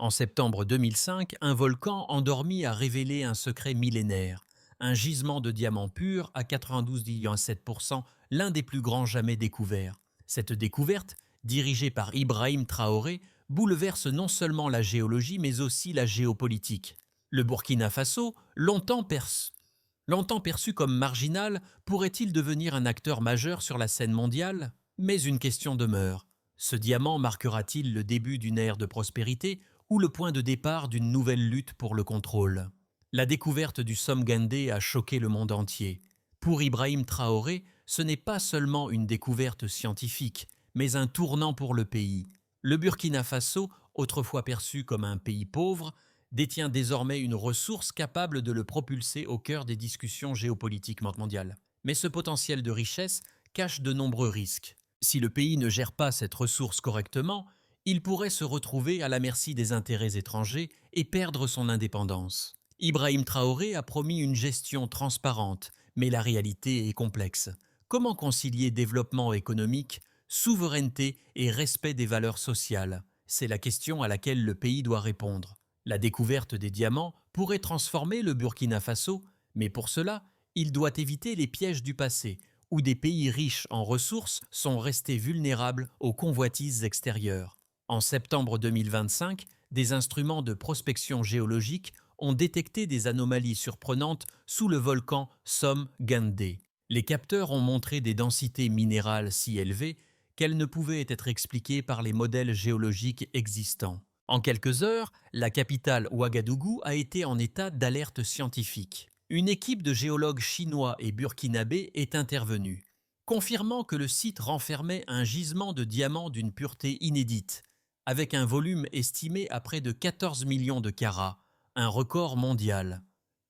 En septembre 2005, un volcan endormi a révélé un secret millénaire. Un gisement de diamants purs à 92,7%, l'un des plus grands jamais découverts. Cette découverte, dirigée par Ibrahim Traoré, bouleverse non seulement la géologie mais aussi la géopolitique. Le Burkina Faso, longtemps perçu comme marginal, pourrait-il devenir un acteur majeur sur la scène mondiale? Mais une question demeure. Ce diamant marquera-t-il le début d'une ère de prospérité ou le point de départ d'une nouvelle lutte pour le contrôle? La découverte du Somgandé a choqué le monde entier. Pour Ibrahim Traoré, ce n'est pas seulement une découverte scientifique, mais un tournant pour le pays. Le Burkina Faso, autrefois perçu comme un pays pauvre, détient désormais une ressource capable de le propulser au cœur des discussions géopolitiques mondiales. Mais ce potentiel de richesse cache de nombreux risques. Si le pays ne gère pas cette ressource correctement, il pourrait se retrouver à la merci des intérêts étrangers et perdre son indépendance. Ibrahim Traoré a promis une gestion transparente, mais la réalité est complexe. Comment concilier développement économique, souveraineté et respect des valeurs sociales? C'est la question à laquelle le pays doit répondre. La découverte des diamants pourrait transformer le Burkina Faso, mais pour cela, il doit éviter les pièges du passé, où des pays riches en ressources sont restés vulnérables aux convoitises extérieures. En septembre 2025, des instruments de prospection géologique ont détecté des anomalies surprenantes sous le volcan Somgandé. Les capteurs ont montré des densités minérales si élevées qu'elles ne pouvaient être expliquées par les modèles géologiques existants. En quelques heures, la capitale Ouagadougou a été en état d'alerte scientifique. Une équipe de géologues chinois et burkinabés est intervenue, confirmant que le site renfermait un gisement de diamants d'une pureté inédite, avec un volume estimé à près de 14 millions de carats, un record mondial.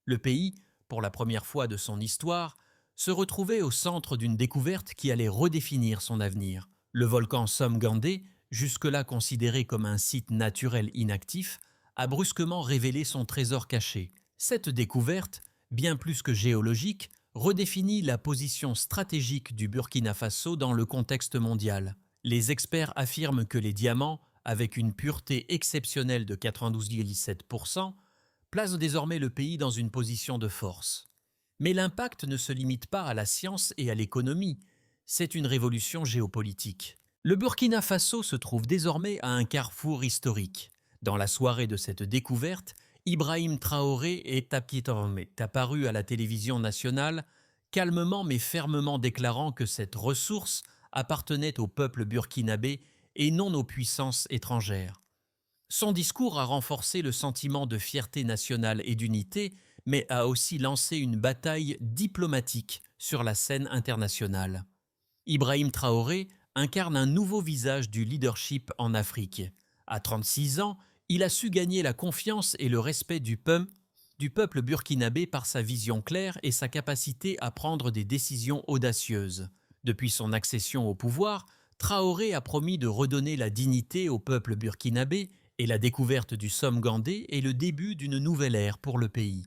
Le pays, pour la première fois de son histoire, se retrouvait au centre d'une découverte qui allait redéfinir son avenir. Le volcan Somgandé, jusque-là considéré comme un site naturel inactif, a brusquement révélé son trésor caché. Cette découverte, bien plus que géologique, redéfinit la position stratégique du Burkina Faso dans le contexte mondial. Les experts affirment que les diamants, avec une pureté exceptionnelle de 92,7%, placent désormais le pays dans une position de force. Mais l'impact ne se limite pas à la science et à l'économie, c'est une révolution géopolitique. Le Burkina Faso se trouve désormais à un carrefour historique. Dans la soirée de cette découverte, Ibrahim Traoré est apparu à la télévision nationale, calmement mais fermement déclarant que cette ressource appartenait au peuple burkinabé et non aux puissances étrangères. Son discours a renforcé le sentiment de fierté nationale et d'unité, mais a aussi lancé une bataille diplomatique sur la scène internationale. Ibrahim Traoré incarne un nouveau visage du leadership en Afrique. À 36 ans, il a su gagner la confiance et le respect du peuple burkinabé par sa vision claire et sa capacité à prendre des décisions audacieuses. Depuis son accession au pouvoir, Traoré a promis de redonner la dignité au peuple burkinabé et la découverte du Somgandé est le début d'une nouvelle ère pour le pays.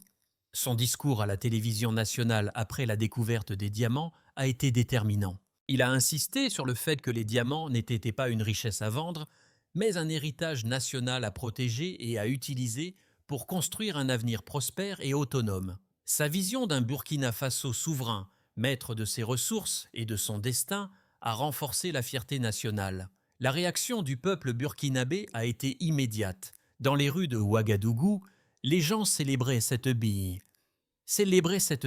Son discours à la télévision nationale après la découverte des diamants a été déterminant. Il a insisté sur le fait que les diamants n'étaient pas une richesse à vendre, mais un héritage national à protéger et à utiliser pour construire un avenir prospère et autonome. Sa vision d'un Burkina Faso souverain, maître de ses ressources et de son destin, a renforcé la fierté nationale. La réaction du peuple burkinabé a été immédiate. Dans les rues de Ouagadougou, les gens célébraient cette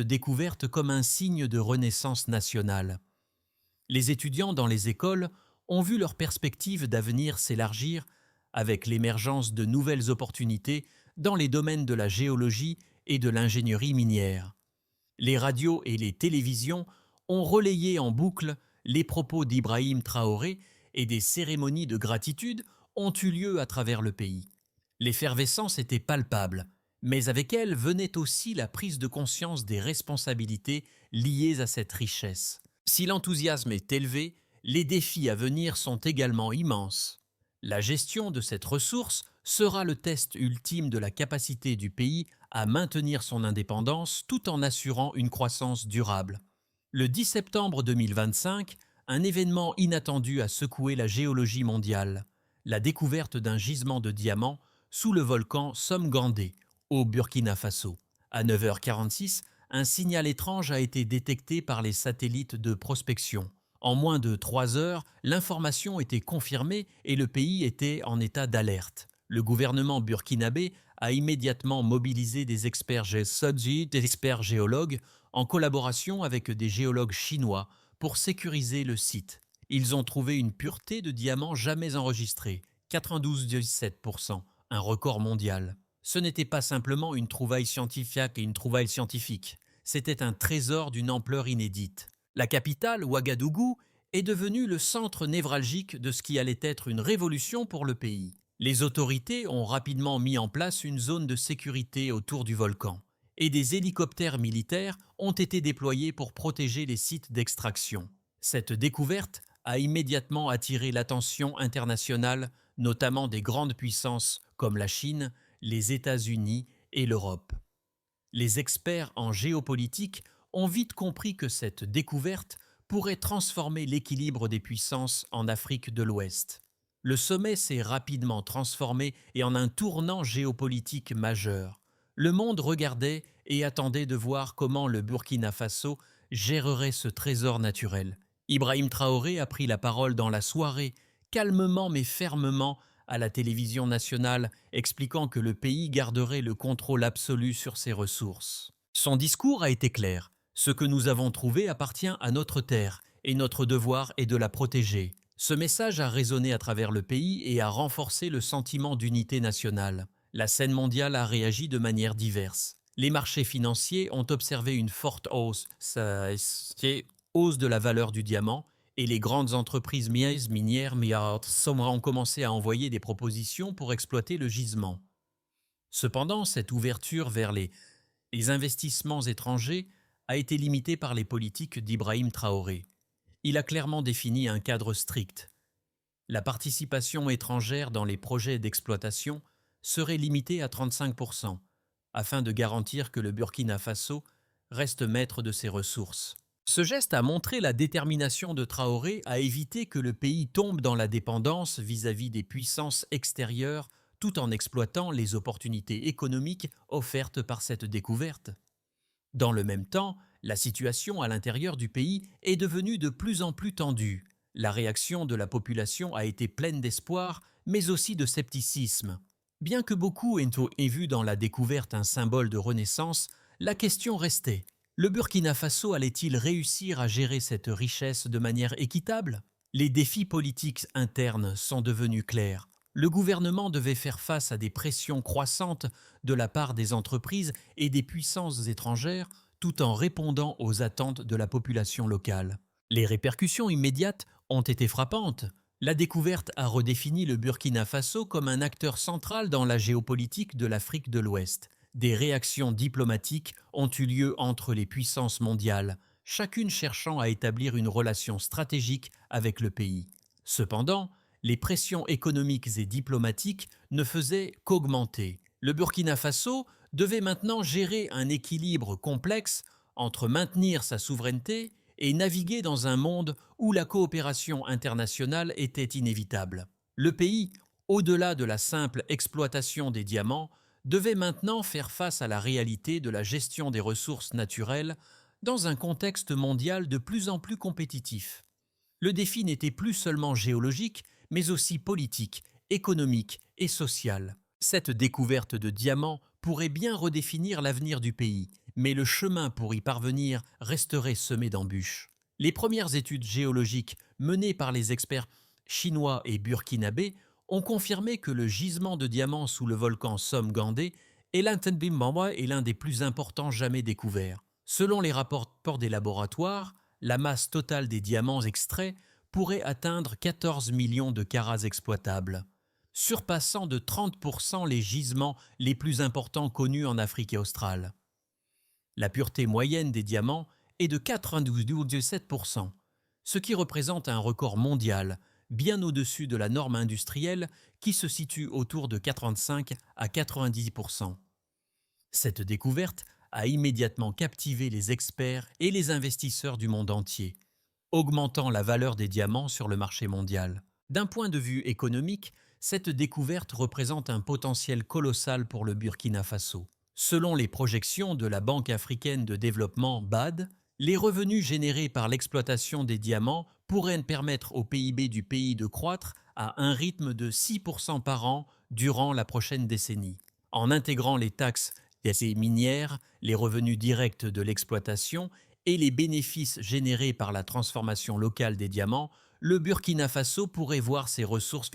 découverte comme un signe de renaissance nationale. Les étudiants dans les écoles ont vu leurs perspectives d'avenir s'élargir avec l'émergence de nouvelles opportunités dans les domaines de la géologie et de l'ingénierie minière. Les radios et les télévisions ont relayé en boucle les propos d'Ibrahim Traoré et des cérémonies de gratitude ont eu lieu à travers le pays. L'effervescence était palpable, mais avec elle venait aussi la prise de conscience des responsabilités liées à cette richesse. Si l'enthousiasme est élevé, les défis à venir sont également immenses. La gestion de cette ressource sera le test ultime de la capacité du pays à maintenir son indépendance tout en assurant une croissance durable. Le 10 septembre 2025, un événement inattendu a secoué la géologie mondiale. La découverte d'un gisement de diamants sous le volcan Somgandé, au Burkina Faso. À 9h46, un signal étrange a été détecté par les satellites de prospection. En moins de 3 heures, l'information était confirmée et le pays était en état d'alerte. Le gouvernement burkinabé a immédiatement mobilisé des experts géologues en collaboration avec des géologues chinois pour sécuriser le site. Ils ont trouvé une pureté de diamants jamais enregistrée, 92,7%, un record mondial. Ce n'était pas simplement une trouvaille scientifique, c'était un trésor d'une ampleur inédite. La capitale, Ouagadougou, est devenue le centre névralgique de ce qui allait être une révolution pour le pays. Les autorités ont rapidement mis en place une zone de sécurité autour du volcan, et des hélicoptères militaires ont été déployés pour protéger les sites d'extraction. Cette découverte a immédiatement attiré l'attention internationale, notamment des grandes puissances comme la Chine, les États-Unis et l'Europe. Les experts en géopolitique ont vite compris que cette découverte pourrait transformer l'équilibre des puissances en Afrique de l'Ouest. Le sommet s'est rapidement transformé et en un tournant géopolitique majeur. Le monde regardait et attendait de voir comment le Burkina Faso gérerait ce trésor naturel. Ibrahim Traoré a pris la parole dans la soirée, calmement mais fermement, à la télévision nationale, expliquant que le pays garderait le contrôle absolu sur ses ressources. Son discours a été clair. Ce que nous avons trouvé appartient à notre terre, et notre devoir est de la protéger. Ce message a résonné à travers le pays et a renforcé le sentiment d'unité nationale. La scène mondiale a réagi de manière diverse. Les marchés financiers ont observé une forte hausse de la valeur du diamant, et les grandes entreprises minières ont commencé à envoyer des propositions pour exploiter le gisement. Cependant, cette ouverture vers les investissements étrangers a été limitée par les politiques d'Ibrahim Traoré. Il a clairement défini un cadre strict. La participation étrangère dans les projets d'exploitation serait limitée à 35%, afin de garantir que le Burkina Faso reste maître de ses ressources. Ce geste a montré la détermination de Traoré à éviter que le pays tombe dans la dépendance vis-à-vis des puissances extérieures tout en exploitant les opportunités économiques offertes par cette découverte. Dans le même temps, la situation à l'intérieur du pays est devenue de plus en plus tendue. La réaction de la population a été pleine d'espoir, mais aussi de scepticisme. Bien que beaucoup aient vu dans la découverte un symbole de renaissance, la question restait. Le Burkina Faso allait-il réussir à gérer cette richesse de manière équitable? Les défis politiques internes sont devenus clairs. Le gouvernement devait faire face à des pressions croissantes de la part des entreprises et des puissances étrangères, tout en répondant aux attentes de la population locale. Les répercussions immédiates ont été frappantes. La découverte a redéfini le Burkina Faso comme un acteur central dans la géopolitique de l'Afrique de l'Ouest. Des réactions diplomatiques ont eu lieu entre les puissances mondiales, chacune cherchant à établir une relation stratégique avec le pays. Cependant, les pressions économiques et diplomatiques ne faisaient qu'augmenter. Le Burkina Faso devait maintenant gérer un équilibre complexe entre maintenir sa souveraineté et naviguer dans un monde où la coopération internationale était inévitable. Le pays, au-delà de la simple exploitation des diamants, devait maintenant faire face à la réalité de la gestion des ressources naturelles dans un contexte mondial de plus en plus compétitif. Le défi n'était plus seulement géologique, mais aussi politique, économique et social. Cette découverte de diamants pourrait bien redéfinir l'avenir du pays, mais le chemin pour y parvenir resterait semé d'embûches. Les premières études géologiques menées par les experts chinois et burkinabés ont confirmé que le gisement de diamants sous le volcan Somgandé est l'un des plus importants jamais découverts. Selon les rapports des laboratoires, la masse totale des diamants extraits pourrait atteindre 14 millions de carats exploitables, surpassant de 30% les gisements les plus importants connus en Afrique australe. La pureté moyenne des diamants est de 92,7%, ce qui représente un record mondial, bien au-dessus de la norme industrielle qui se situe autour de 85 à 90%. Cette découverte a immédiatement captivé les experts et les investisseurs du monde entier, augmentant la valeur des diamants sur le marché mondial. D'un point de vue économique, cette découverte représente un potentiel colossal pour le Burkina Faso. Selon les projections de la Banque africaine de développement BAD, les revenus générés par l'exploitation des diamants pourraient permettre au PIB du pays de croître à un rythme de 6% par an durant la prochaine décennie. En intégrant les taxes des minières, les revenus directs de l'exploitation et les bénéfices générés par la transformation locale des diamants, le Burkina Faso pourrait voir ses ressources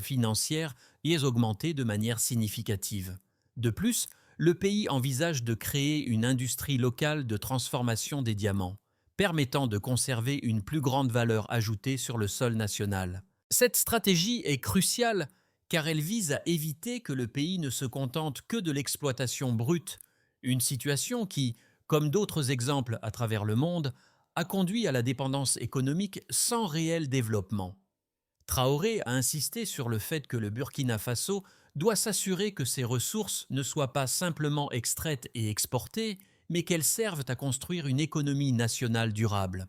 financières augmenter de manière significative. De plus, le pays envisage de créer une industrie locale de transformation des diamants, permettant de conserver une plus grande valeur ajoutée sur le sol national. Cette stratégie est cruciale car elle vise à éviter que le pays ne se contente que de l'exploitation brute, une situation qui, comme d'autres exemples à travers le monde, a conduit à la dépendance économique sans réel développement. Traoré a insisté sur le fait que le Burkina Faso doit s'assurer que ses ressources ne soient pas simplement extraites et exportées, mais qu'elles servent à construire une économie nationale durable.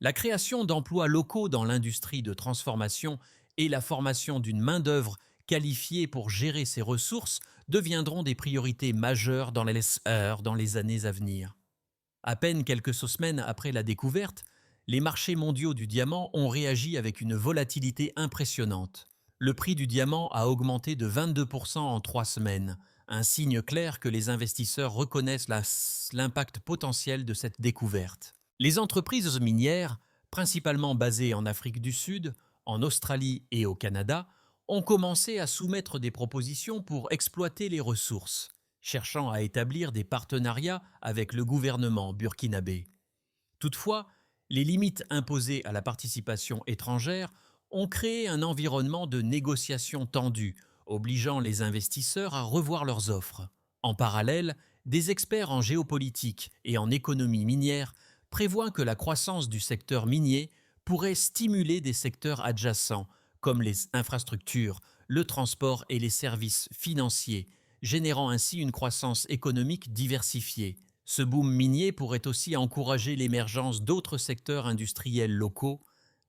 La création d'emplois locaux dans l'industrie de transformation et la formation d'une main-d'œuvre qualifiée pour gérer ces ressources deviendront des priorités majeures dans les années à venir. À peine quelques semaines après la découverte, les marchés mondiaux du diamant ont réagi avec une volatilité impressionnante. Le prix du diamant a augmenté de 22% en 3 semaines, un signe clair que les investisseurs reconnaissent l'impact potentiel de cette découverte. Les entreprises minières, principalement basées en Afrique du Sud, en Australie et au Canada, ont commencé à soumettre des propositions pour exploiter les ressources, cherchant à établir des partenariats avec le gouvernement burkinabé. Toutefois, les limites imposées à la participation étrangère ont créé un environnement de négociation tendu, obligeant les investisseurs à revoir leurs offres. En parallèle, des experts en géopolitique et en économie minière prévoient que la croissance du secteur minier pourrait stimuler des secteurs adjacents, comme les infrastructures, le transport et les services financiers, générant ainsi une croissance économique diversifiée. Ce boom minier pourrait aussi encourager l'émergence d'autres secteurs industriels locaux,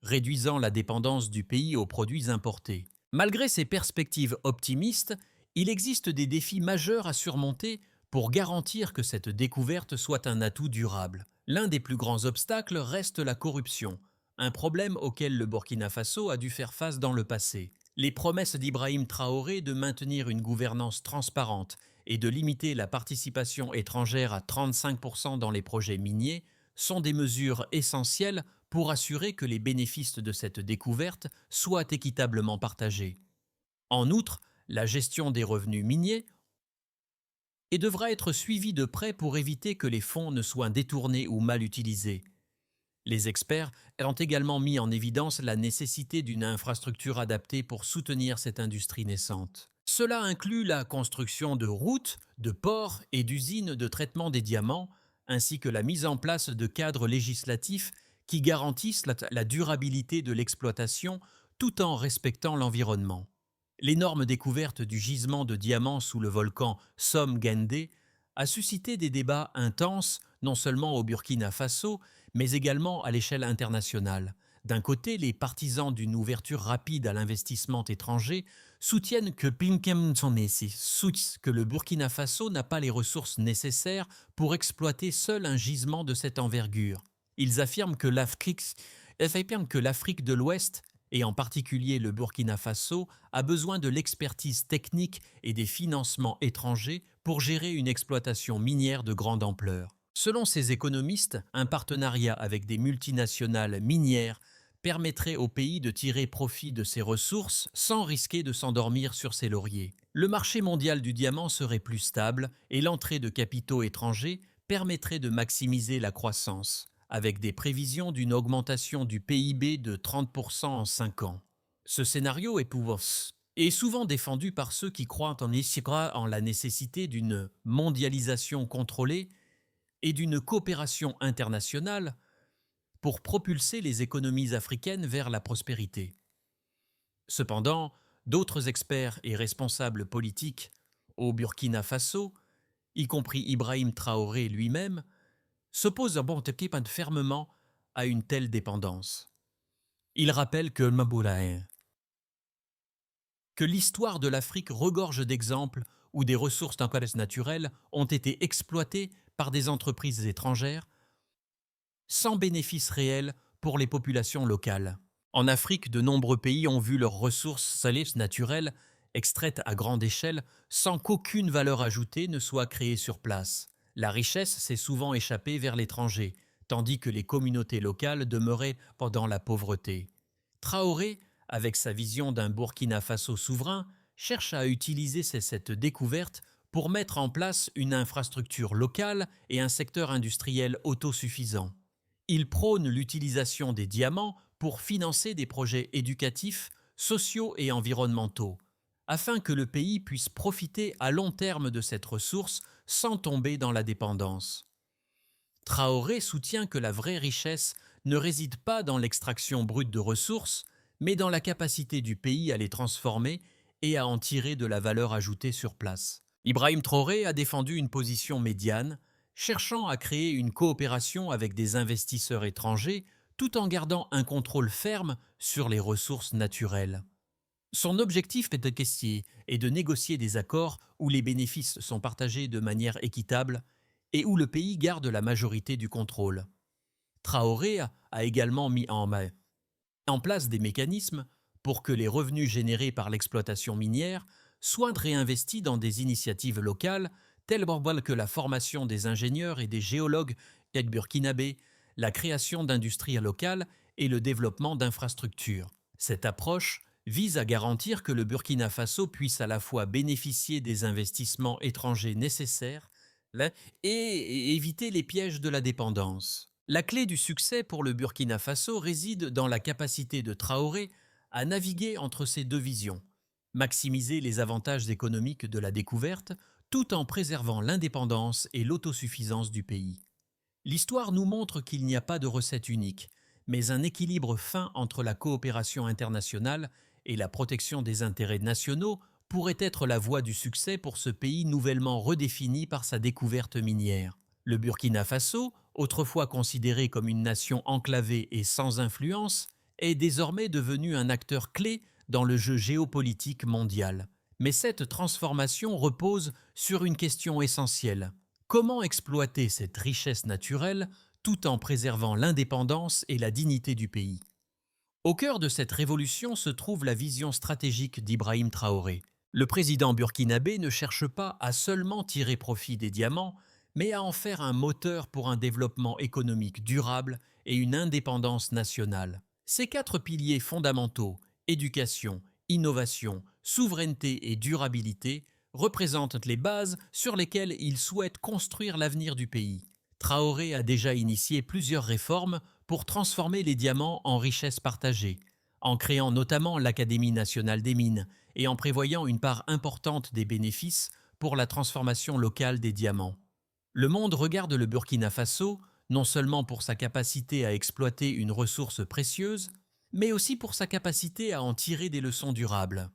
réduisant la dépendance du pays aux produits importés. Malgré ces perspectives optimistes, il existe des défis majeurs à surmonter pour garantir que cette découverte soit un atout durable. L'un des plus grands obstacles reste la corruption, un problème auquel le Burkina Faso a dû faire face dans le passé. Les promesses d'Ibrahim Traoré de maintenir une gouvernance transparente et de limiter la participation étrangère à 35% dans les projets miniers sont des mesures essentielles pour assurer que les bénéfices de cette découverte soient équitablement partagés. En outre, la gestion des revenus miniers devra être suivie de près pour éviter que les fonds ne soient détournés ou mal utilisés. Les experts ont également mis en évidence la nécessité d'une infrastructure adaptée pour soutenir cette industrie naissante. Cela inclut la construction de routes, de ports et d'usines de traitement des diamants, ainsi que la mise en place de cadres législatifs qui garantissent la durabilité de l'exploitation tout en respectant l'environnement. L'énorme découverte du gisement de diamants sous le volcan Somme-Gendé a suscité des débats intenses non seulement au Burkina Faso, mais également à l'échelle internationale. D'un côté, les partisans d'une ouverture rapide à l'investissement étranger soutiennent que le Burkina Faso n'a pas les ressources nécessaires pour exploiter seul un gisement de cette envergure. Ils affirment que l'Afrique de l'Ouest, et en particulier le Burkina Faso, a besoin de l'expertise technique et des financements étrangers pour gérer une exploitation minière de grande ampleur. Selon ces économistes, un partenariat avec des multinationales minières permettrait au pays de tirer profit de ses ressources sans risquer de s'endormir sur ses lauriers. Le marché mondial du diamant serait plus stable et l'entrée de capitaux étrangers permettrait de maximiser la croissance, avec des prévisions d'une augmentation du PIB de 30% en 5 ans. Ce scénario est souvent défendu par ceux qui croient en la nécessité d'une mondialisation contrôlée et d'une coopération internationale pour propulser les économies africaines vers la prospérité. Cependant, d'autres experts et responsables politiques au Burkina Faso, y compris Ibrahim Traoré lui-même, s'opposent fermement à une telle dépendance. Il rappelle que que l'histoire de l'Afrique regorge d'exemples où des ressources naturelles ont été exploitées par des entreprises étrangères sans bénéfice réel pour les populations locales. En Afrique, de nombreux pays ont vu leurs ressources naturelles extraites à grande échelle sans qu'aucune valeur ajoutée ne soit créée sur place. La richesse s'est souvent échappée vers l'étranger, tandis que les communautés locales demeuraient pendant la pauvreté. Traoré, avec sa vision d'un Burkina Faso souverain, cherche à utiliser cette découverte pour mettre en place une infrastructure locale et un secteur industriel autosuffisant. Il prône l'utilisation des diamants pour financer des projets éducatifs, sociaux et environnementaux, afin que le pays puisse profiter à long terme de cette ressource sans tomber dans la dépendance. Traoré soutient que la vraie richesse ne réside pas dans l'extraction brute de ressources, mais dans la capacité du pays à les transformer et à en tirer de la valeur ajoutée sur place. Ibrahim Traoré a défendu une position médiane, cherchant à créer une coopération avec des investisseurs étrangers tout en gardant un contrôle ferme sur les ressources naturelles. Son objectif est de négocier des accords où les bénéfices sont partagés de manière équitable et où le pays garde la majorité du contrôle. Traoré a également mis en place des mécanismes pour que les revenus générés par l'exploitation minière soient réinvestis dans des initiatives locales telles que la formation des ingénieurs et des géologues burkinabés, la création d'industries locales et le développement d'infrastructures. Cette approche vise à garantir que le Burkina Faso puisse à la fois bénéficier des investissements étrangers nécessaires et éviter les pièges de la dépendance. La clé du succès pour le Burkina Faso réside dans la capacité de Traoré à naviguer entre ces deux visions, maximiser les avantages économiques de la découverte tout en préservant l'indépendance et l'autosuffisance du pays. L'histoire nous montre qu'il n'y a pas de recette unique, mais un équilibre fin entre la coopération internationale et la protection des intérêts nationaux pourrait être la voie du succès pour ce pays nouvellement redéfini par sa découverte minière. Le Burkina Faso, autrefois considéré comme une nation enclavée et sans influence, est désormais devenu un acteur clé dans le jeu géopolitique mondial. Mais cette transformation repose sur une question essentielle. Comment exploiter cette richesse naturelle tout en préservant l'indépendance et la dignité du pays? Au cœur de cette révolution se trouve la vision stratégique d'Ibrahim Traoré. Le président burkinabé ne cherche pas à seulement tirer profit des diamants, mais à en faire un moteur pour un développement économique durable et une indépendance nationale. Ces quatre piliers fondamentaux, éducation, innovation, souveraineté et durabilité, représentent les bases sur lesquelles il souhaite construire l'avenir du pays. Traoré a déjà initié plusieurs réformes pour transformer les diamants en richesses partagées, en créant notamment l'Académie nationale des mines et en prévoyant une part importante des bénéfices pour la transformation locale des diamants. Le monde regarde le Burkina Faso non seulement pour sa capacité à exploiter une ressource précieuse, mais aussi pour sa capacité à en tirer des leçons durables.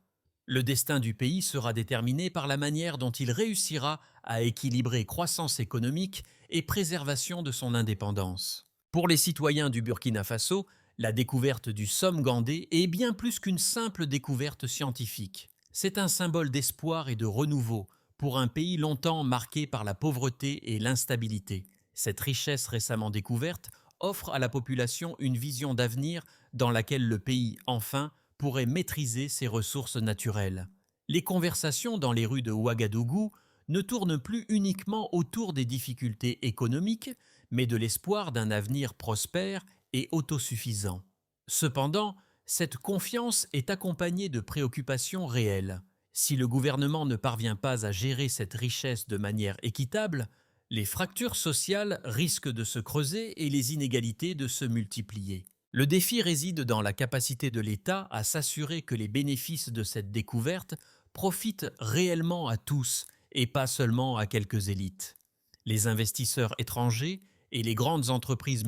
Le destin du pays sera déterminé par la manière dont il réussira à équilibrer croissance économique et préservation de son indépendance. Pour les citoyens du Burkina Faso, la découverte du Somme-Gandé est bien plus qu'une simple découverte scientifique. C'est un symbole d'espoir et de renouveau pour un pays longtemps marqué par la pauvreté et l'instabilité. Cette richesse récemment découverte offre à la population une vision d'avenir dans laquelle le pays, enfin, pourrait maîtriser ses ressources naturelles. Les conversations dans les rues de Ouagadougou ne tournent plus uniquement autour des difficultés économiques, mais de l'espoir d'un avenir prospère et autosuffisant. Cependant, cette confiance est accompagnée de préoccupations réelles. Si le gouvernement ne parvient pas à gérer cette richesse de manière équitable, les fractures sociales risquent de se creuser et les inégalités de se multiplier. Le défi réside dans la capacité de l'État à s'assurer que les bénéfices de cette découverte profitent réellement à tous et pas seulement à quelques élites. Les investisseurs étrangers et les grandes entreprises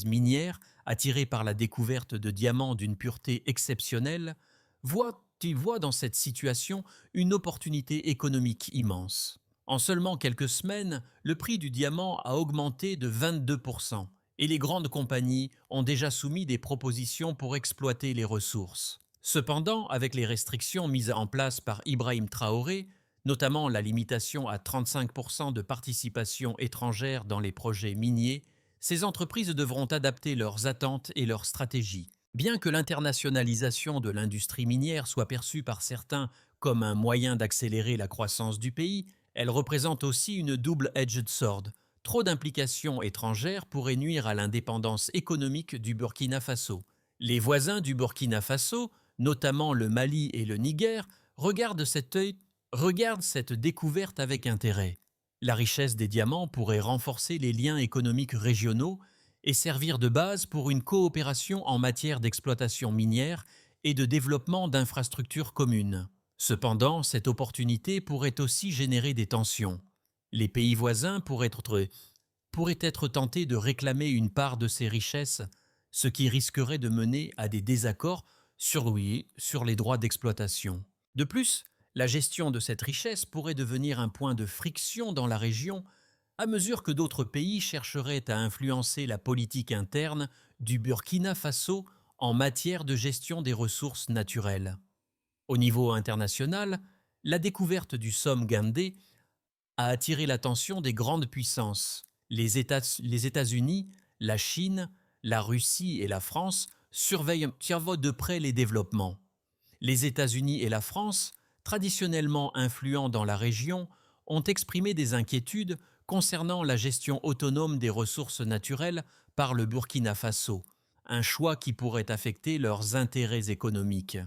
minières, attirées par la découverte de diamants d'une pureté exceptionnelle, voient dans cette situation une opportunité économique immense. En seulement quelques semaines, le prix du diamant a augmenté de 22%. Et les grandes compagnies ont déjà soumis des propositions pour exploiter les ressources. Cependant, avec les restrictions mises en place par Ibrahim Traoré, notamment la limitation à 35% de participation étrangère dans les projets miniers, ces entreprises devront adapter leurs attentes et leurs stratégies. Bien que l'internationalisation de l'industrie minière soit perçue par certains comme un moyen d'accélérer la croissance du pays, elle représente aussi une double-edged sword. Trop d'implications étrangères pourraient nuire à l'indépendance économique du Burkina Faso. Les voisins du Burkina Faso, notamment le Mali et le Niger, regardent cette découverte avec intérêt. La richesse des diamants pourrait renforcer les liens économiques régionaux et servir de base pour une coopération en matière d'exploitation minière et de développement d'infrastructures communes. Cependant, cette opportunité pourrait aussi générer des tensions. Les pays voisins pourraient être tentés de réclamer une part de ces richesses, ce qui risquerait de mener à des désaccords sur les droits d'exploitation. De plus, la gestion de cette richesse pourrait devenir un point de friction dans la région à mesure que d'autres pays chercheraient à influencer la politique interne du Burkina Faso en matière de gestion des ressources naturelles. Au niveau international, la découverte du Somme Gandé a attiré l'attention des grandes puissances. Les États-Unis, la Chine, la Russie et la France surveillent de près les développements. Les États-Unis et la France, traditionnellement influents dans la région, ont exprimé des inquiétudes concernant la gestion autonome des ressources naturelles par le Burkina Faso, un choix qui pourrait affecter leurs intérêts économiques.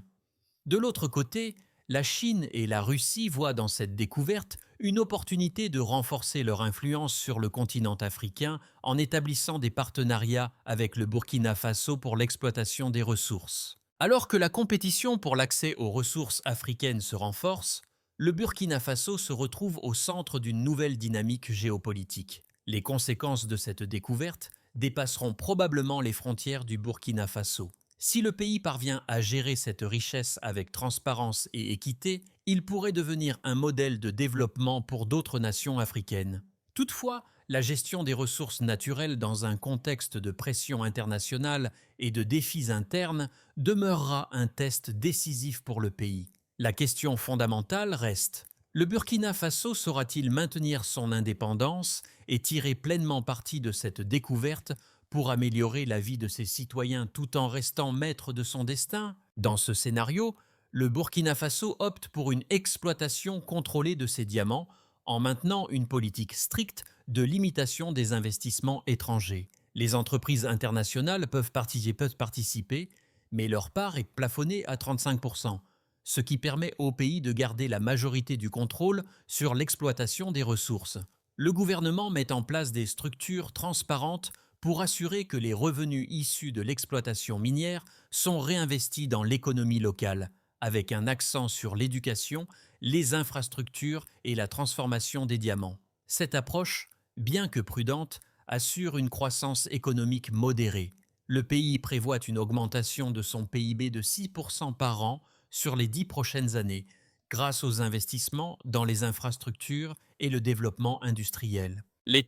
De l'autre côté, la Chine et la Russie voient dans cette découverte une opportunité de renforcer leur influence sur le continent africain en établissant des partenariats avec le Burkina Faso pour l'exploitation des ressources. Alors que la compétition pour l'accès aux ressources africaines se renforce, le Burkina Faso se retrouve au centre d'une nouvelle dynamique géopolitique. Les conséquences de cette découverte dépasseront probablement les frontières du Burkina Faso. Si le pays parvient à gérer cette richesse avec transparence et équité, il pourrait devenir un modèle de développement pour d'autres nations africaines. Toutefois, la gestion des ressources naturelles dans un contexte de pression internationale et de défis internes demeurera un test décisif pour le pays. La question fondamentale reste: le Burkina Faso saura-t-il maintenir son indépendance et tirer pleinement parti de cette découverte pour améliorer la vie de ses citoyens tout en restant maître de son destin? Dans ce scénario, le Burkina Faso opte pour une exploitation contrôlée de ses diamants en maintenant une politique stricte de limitation des investissements étrangers. Les entreprises internationales peuvent participer, mais leur part est plafonnée à 35%, ce qui permet au pays de garder la majorité du contrôle sur l'exploitation des ressources. Le gouvernement met en place des structures transparentes pour assurer que les revenus issus de l'exploitation minière sont réinvestis dans l'économie locale, avec un accent sur l'éducation, les infrastructures et la transformation des diamants. Cette approche, bien que prudente, assure une croissance économique modérée. Le pays prévoit une augmentation de son PIB de 6% par an sur les 10 prochaines années, grâce aux investissements dans les infrastructures et le développement industriel. Les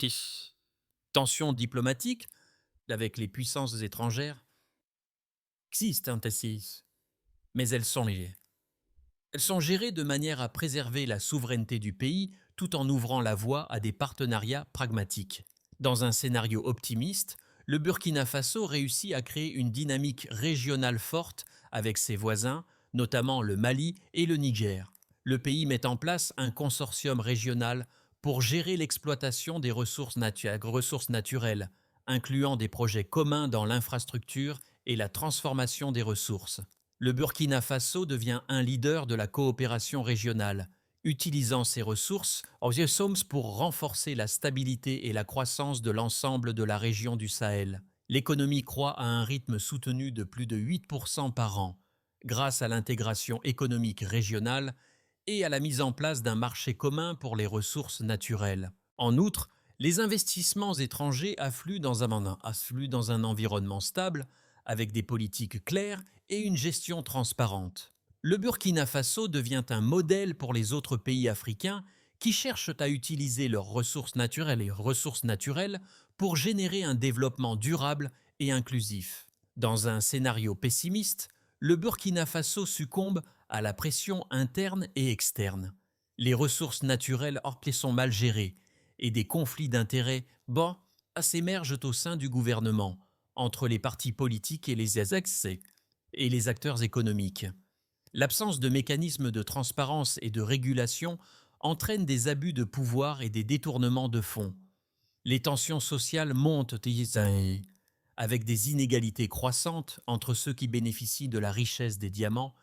tensions diplomatiques avec les puissances étrangères existent, mais elles sont gérées de manière à préserver la souveraineté du pays tout en ouvrant la voie à des partenariats pragmatiques. Dans un scénario optimiste, le Burkina Faso réussit à créer une dynamique régionale forte avec ses voisins, notamment le Mali et le Niger. Le pays met en place un consortium régional pour gérer l'exploitation des ressources naturelles, incluant des projets communs dans l'infrastructure et la transformation des ressources. Le Burkina Faso devient un leader de la coopération régionale, utilisant ses ressources pour renforcer la stabilité et la croissance de l'ensemble de la région du Sahel. L'économie croît à un rythme soutenu de plus de 8% par an, grâce à l'intégration économique régionale et à la mise en place d'un marché commun pour les ressources naturelles. En outre, les investissements étrangers affluent dans un environnement stable, avec des politiques claires et une gestion transparente. Le Burkina Faso devient un modèle pour les autres pays africains qui cherchent à utiliser leurs ressources naturelles pour générer un développement durable et inclusif. Dans un scénario pessimiste, le Burkina Faso succombe à la pression interne et externe. Les ressources naturelles sont mal gérées et des conflits d'intérêts s'émergent au sein du gouvernement, entre les partis politiques et les acteurs économiques. L'absence de mécanismes de transparence et de régulation entraîne des abus de pouvoir et des détournements de fonds. Les tensions sociales montent avec des inégalités croissantes entre ceux qui bénéficient de la richesse des diamants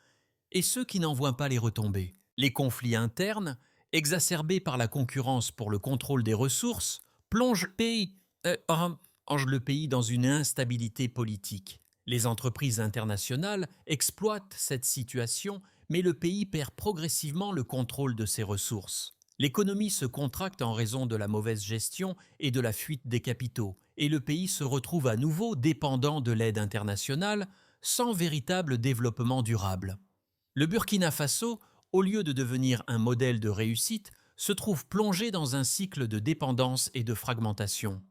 et ceux qui n'en voient pas les retombées. Les conflits internes, exacerbés par la concurrence pour le contrôle des ressources, plongent le pays dans une instabilité politique. Les entreprises internationales exploitent cette situation, mais le pays perd progressivement le contrôle de ses ressources. L'économie se contracte en raison de la mauvaise gestion et de la fuite des capitaux, et le pays se retrouve à nouveau dépendant de l'aide internationale, sans véritable développement durable. Le Burkina Faso, au lieu de devenir un modèle de réussite, se trouve plongé dans un cycle de dépendance et de fragmentation.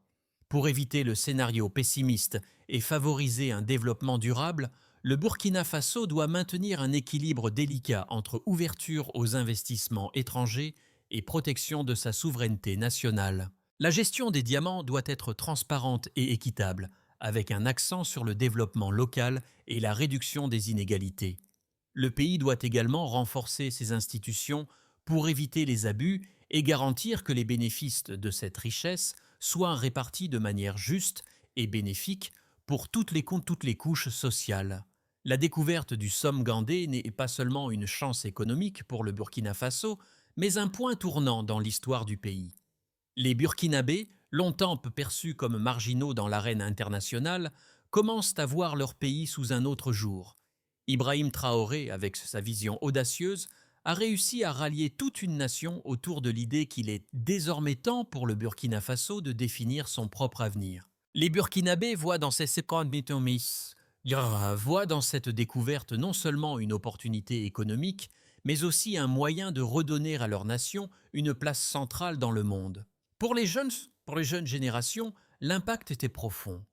Pour éviter le scénario pessimiste et favoriser un développement durable, le Burkina Faso doit maintenir un équilibre délicat entre ouverture aux investissements étrangers et protection de sa souveraineté nationale. La gestion des diamants doit être transparente et équitable, avec un accent sur le développement local et la réduction des inégalités. Le pays doit également renforcer ses institutions pour éviter les abus et garantir que les bénéfices de cette richesse soient répartis de manière juste et bénéfique pour toutes les couches sociales. La découverte du Somme-Gandé n'est pas seulement une chance économique pour le Burkina Faso, mais un point tournant dans l'histoire du pays. Les Burkinabés, longtemps perçus comme marginaux dans l'arène internationale, commencent à voir leur pays sous un autre jour. Ibrahim Traoré, avec sa vision audacieuse, a réussi à rallier toute une nation autour de l'idée qu'il est désormais temps pour le Burkina Faso de définir son propre avenir. Les Burkinabés voient dans cette découverte non seulement une opportunité économique, mais aussi un moyen de redonner à leur nation une place centrale dans le monde. Pour les jeunes générations, l'impact était profond.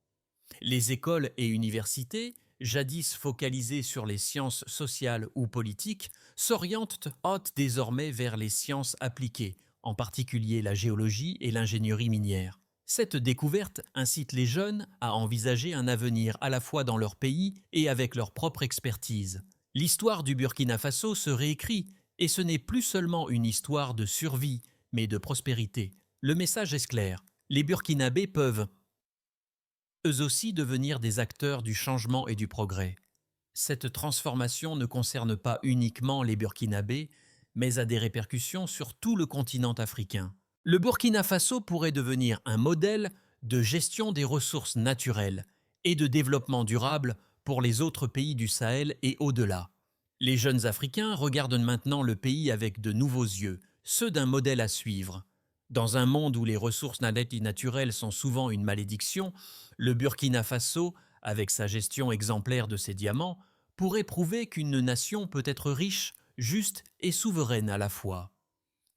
Les écoles et universités, jadis focalisées sur les sciences sociales ou politiques, s'orientent désormais vers les sciences appliquées, en particulier la géologie et l'ingénierie minière. Cette découverte incite les jeunes à envisager un avenir à la fois dans leur pays et avec leur propre expertise. L'histoire du Burkina Faso se réécrit, et ce n'est plus seulement une histoire de survie, mais de prospérité. Le message est clair. Les Burkinabés peuvent eux aussi devenir des acteurs du changement et du progrès. Cette transformation ne concerne pas uniquement les Burkinabés, mais a des répercussions sur tout le continent africain. Le Burkina Faso pourrait devenir un modèle de gestion des ressources naturelles et de développement durable pour les autres pays du Sahel et au-delà. Les jeunes Africains regardent maintenant le pays avec de nouveaux yeux, ceux d'un modèle à suivre. Dans un monde où les ressources naturelles sont souvent une malédiction, le Burkina Faso, avec sa gestion exemplaire de ses diamants, pourrait prouver qu'une nation peut être riche, juste et souveraine à la fois.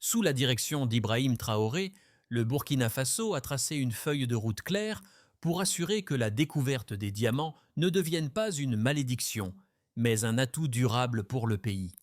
Sous la direction d'Ibrahim Traoré, le Burkina Faso a tracé une feuille de route claire pour assurer que la découverte des diamants ne devienne pas une malédiction, mais un atout durable pour le pays.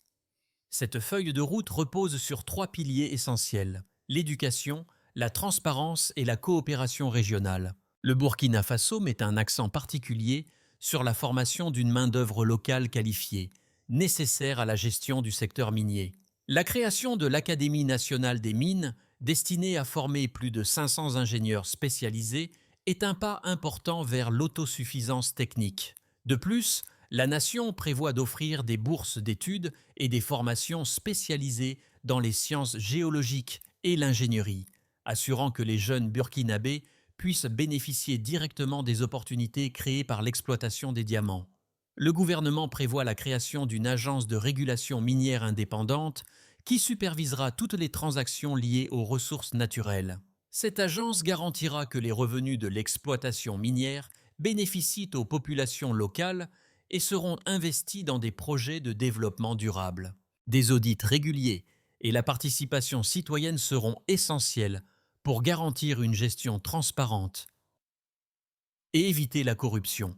Cette feuille de route repose sur 3 piliers essentiels: l'éducation, la transparence et la coopération régionale. Le Burkina Faso met un accent particulier sur la formation d'une main-d'œuvre locale qualifiée, nécessaire à la gestion du secteur minier. La création de l'Académie nationale des mines, destinée à former plus de 500 ingénieurs spécialisés, est un pas important vers l'autosuffisance technique. De plus, la nation prévoit d'offrir des bourses d'études et des formations spécialisées dans les sciences géologiques et l'ingénierie, assurant que les jeunes burkinabés puissent bénéficier directement des opportunités créées par l'exploitation des diamants. Le gouvernement prévoit la création d'une agence de régulation minière indépendante qui supervisera toutes les transactions liées aux ressources naturelles. Cette agence garantira que les revenus de l'exploitation minière bénéficient aux populations locales et seront investis dans des projets de développement durable. Des audits réguliers et la participation citoyenne seront essentiels pour garantir une gestion transparente et éviter la corruption.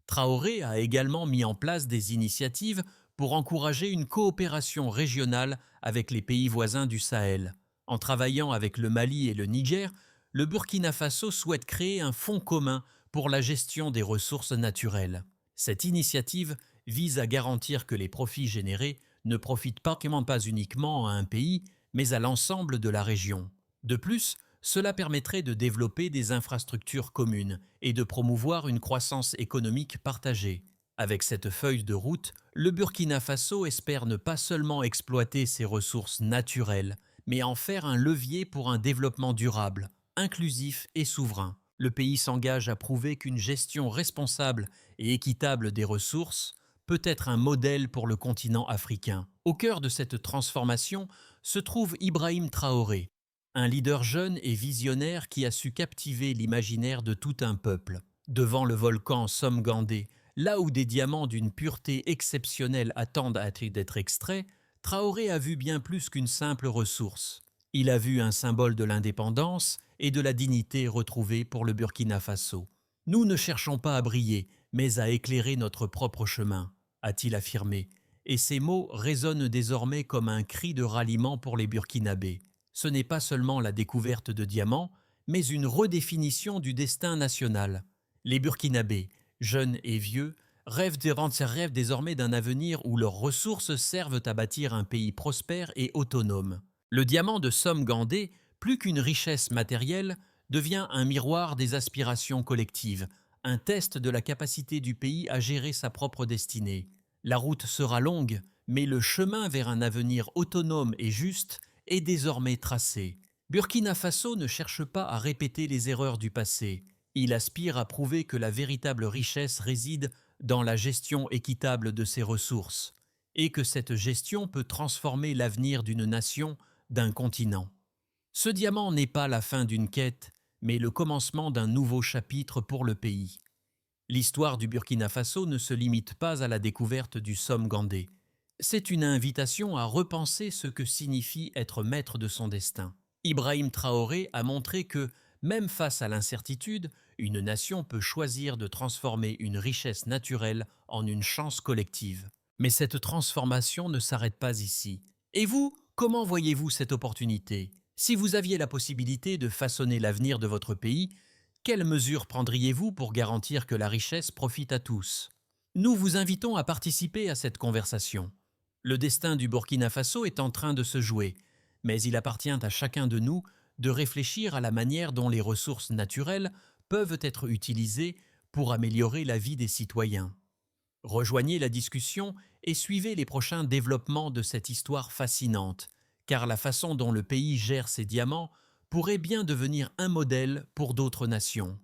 Traoré a également mis en place des initiatives pour encourager une coopération régionale avec les pays voisins du Sahel. En travaillant avec le Mali et le Niger, le Burkina Faso souhaite créer un fonds commun pour la gestion des ressources naturelles. Cette initiative vise à garantir que les profits générés ne profitent pas uniquement à un pays, mais à l'ensemble de la région. De plus, cela permettrait de développer des infrastructures communes et de promouvoir une croissance économique partagée. Avec cette feuille de route, le Burkina Faso espère ne pas seulement exploiter ses ressources naturelles, mais en faire un levier pour un développement durable, inclusif et souverain. Le pays s'engage à prouver qu'une gestion responsable et équitable des ressources peut être un modèle pour le continent africain. Au cœur de cette transformation se trouve Ibrahim Traoré, un leader jeune et visionnaire qui a su captiver l'imaginaire de tout un peuple. Devant le volcan Somgandé, là où des diamants d'une pureté exceptionnelle attendent d'être extraits, Traoré a vu bien plus qu'une simple ressource. Il a vu un symbole de l'indépendance et de la dignité retrouvée pour le Burkina Faso. Nous ne cherchons pas à briller, mais à éclairer notre propre chemin, a-t-il affirmé, et ces mots résonnent désormais comme un cri de ralliement pour les Burkinabés. Ce n'est pas seulement la découverte de diamants, mais une redéfinition du destin national. Les Burkinabés, jeunes et vieux, rêvent désormais d'un avenir où leurs ressources servent à bâtir un pays prospère et autonome. Le diamant de Somgandé, plus qu'une richesse matérielle, devient un miroir des aspirations collectives, un test de la capacité du pays à gérer sa propre destinée. La route sera longue, mais le chemin vers un avenir autonome et juste est désormais tracé. Burkina Faso ne cherche pas à répéter les erreurs du passé. Il aspire à prouver que la véritable richesse réside dans la gestion équitable de ses ressources, et que cette gestion peut transformer l'avenir d'une nation, d'un continent. Ce diamant n'est pas la fin d'une quête, mais le commencement d'un nouveau chapitre pour le pays. L'histoire du Burkina Faso ne se limite pas à la découverte du Somgandé. C'est une invitation à repenser ce que signifie être maître de son destin. Ibrahim Traoré a montré que, même face à l'incertitude, une nation peut choisir de transformer une richesse naturelle en une chance collective. Mais cette transformation ne s'arrête pas ici. Et vous, comment voyez-vous cette opportunité ? Si vous aviez la possibilité de façonner l'avenir de votre pays, quelles mesures prendriez-vous pour garantir que la richesse profite à tous ? Nous vous invitons à participer à cette conversation. Le destin du Burkina Faso est en train de se jouer, mais il appartient à chacun de nous de réfléchir à la manière dont les ressources naturelles peuvent être utilisées pour améliorer la vie des citoyens. Rejoignez la discussion et suivez les prochains développements de cette histoire fascinante, car la façon dont le pays gère ses diamants pourrait bien devenir un modèle pour d'autres nations.